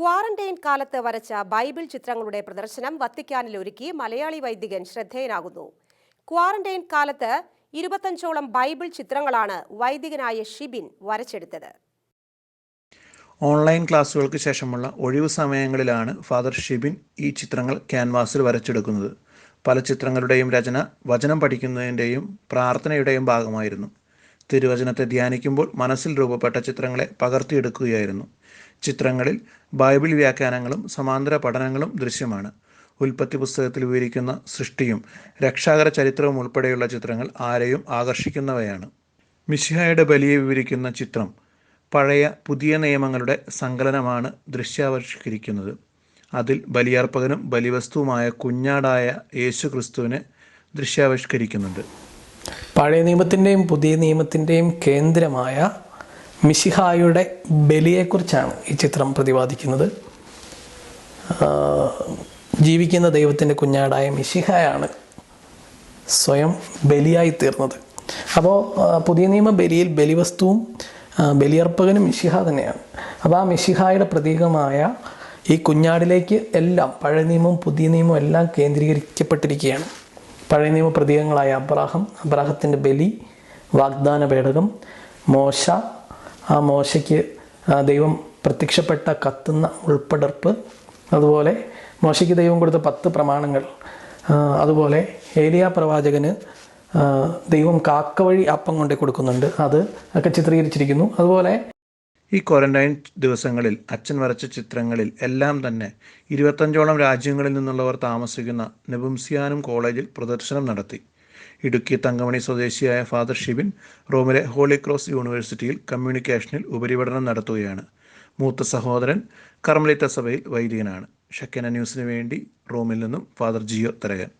Quarantine കാലത്ത് വരച്ച Bible ചിത്രങ്ങളുടെ പ്രദർശനം വത്തിക്കാനിൽ ഒരുക്കി മലയാളി വൈദികൻ ശ്രദ്ധേയനാകുന്നു. ക്വാറന്റൈൻ കാലത്ത് 25ഓളം ബൈബിൾ ചിത്രങ്ങളാണ് വൈദികനായ ഷിബിൻ വരച്ചെടുത്തത്. ഓൺലൈൻ ക്ലാസുകൾക്ക് ശേഷമുള്ള ഒഴിവു സമയങ്ങളിലാണ് ഫാദർ ഷിബിൻ ഈ ചിത്രങ്ങൾ ക്യാൻവാസിൽ വരച്ചെടുക്കുന്നത്. പല ചിത്രങ്ങളുടെയും രചന വചനം പഠിക്കുന്നതിൻ്റെയും പ്രാർത്ഥനയുടെയും ഭാഗമായിരുന്നു. തിരുവചനത്തെ ധ്യാനിക്കുമ്പോൾ മനസ്സിൽ രൂപപ്പെട്ട ചിത്രങ്ങളെ പകർത്തിയെടുക്കുകയായിരുന്നു. ചിത്രങ്ങളിൽ ബൈബിൾ വ്യാഖ്യാനങ്ങളും സമാന്തര പഠനങ്ങളും ദൃശ്യമാണ്. ഉൽപ്പത്തി പുസ്തകത്തിൽ വിവരിക്കുന്ന സൃഷ്ടിയും രക്ഷാകര ചരിത്രവും ഉൾപ്പെടെയുള്ള ചിത്രങ്ങൾ ആരെയും ആകർഷിക്കുന്നവയാണ്. മിശിഹായുടെ ബലിയെ വിവരിക്കുന്ന ചിത്രം പഴയ പുതിയ നിയമങ്ങളുടെ സങ്കലനമാണ് ദൃശ്യാവിഷ്കരിക്കുന്നത്. അതിൽ ബലിയർപ്പകനും ബലിവസ്തുവുമായ കുഞ്ഞാടായ യേശു ക്രിസ്തുവിനെ ദൃശ്യാവിഷ്കരിക്കുന്നുണ്ട്. പഴയ നിയമത്തിൻ്റെയും പുതിയ നിയമത്തിൻ്റെയും കേന്ദ്രമായ മിശിഹായുടെ ബലിയെക്കുറിച്ചാണ് ഈ ചിത്രം പ്രതിപാദിക്കുന്നത്. ജീവിക്കുന്ന ദൈവത്തിൻ്റെ കുഞ്ഞാടായ മിശിഹായാണ് സ്വയം ബലിയായി തീർന്നത്. അപ്പോൾ പുതിയ നിയമ ബലിയിൽ ബലിവസ്തുവും ബലിയർപ്പകനും മിശിഹ തന്നെയാണ്. അപ്പോൾ ആ മിശിഹായുടെ പ്രതീകമായ ഈ കുഞ്ഞാടിലേക്ക് എല്ലാം പഴയ നിയമവും പുതിയ നിയമവും എല്ലാം കേന്ദ്രീകരിക്കപ്പെട്ടിരിക്കുകയാണ്. പഴയ നിയമ പ്രതീകങ്ങളായ അബ്രാഹത്തിൻ്റെ ബലി, വാഗ്ദാന പേടകം, മോശ, ആ മോശയ്ക്ക് ദൈവം പ്രത്യക്ഷപ്പെട്ട കത്തുന്ന ഉൾപ്പടർപ്പ്, അതുപോലെ മോശയ്ക്ക് ദൈവം കൊടുത്ത 10 പ്രമാണങ്ങൾ, അതുപോലെ ഏലിയാ പ്രവാചകന് ദൈവം കാക്ക വഴി അപ്പം കൊണ്ടു കൊടുക്കുന്നുണ്ട്, അത് ഒക്കെ ചിത്രീകരിച്ചിരിക്കുന്നു. അതുപോലെ ഈ ക്വാറന്റൈൻ ദിവസങ്ങളിൽ അച്ഛൻ വരച്ച ചിത്രങ്ങളിൽ എല്ലാം തന്നെ 25ഓളം രാജ്യങ്ങളിൽ നിന്നുള്ളവർ താമസിക്കുന്ന നെബുംസിയാനും കോളേജിൽ പ്രദർശനം നടത്തി. ഇടുക്കി തങ്കമണി സ്വദേശിയായ ഫാദർ ഷിബിൻ റോമിലെ ഹോളി ക്രോസ് യൂണിവേഴ്സിറ്റിയിൽ കമ്മ്യൂണിക്കേഷനിൽ ഉപരിപഠനം നടത്തുകയാണ്. മൂത്ത സഹോദരൻ കർമ്മലിത്ത സഭയിൽ വൈദികനാണ്. ഷെക്കന ന്യൂസിന് വേണ്ടി റോമിൽ നിന്നും ഫാദർ ജിയോ തരകൻ.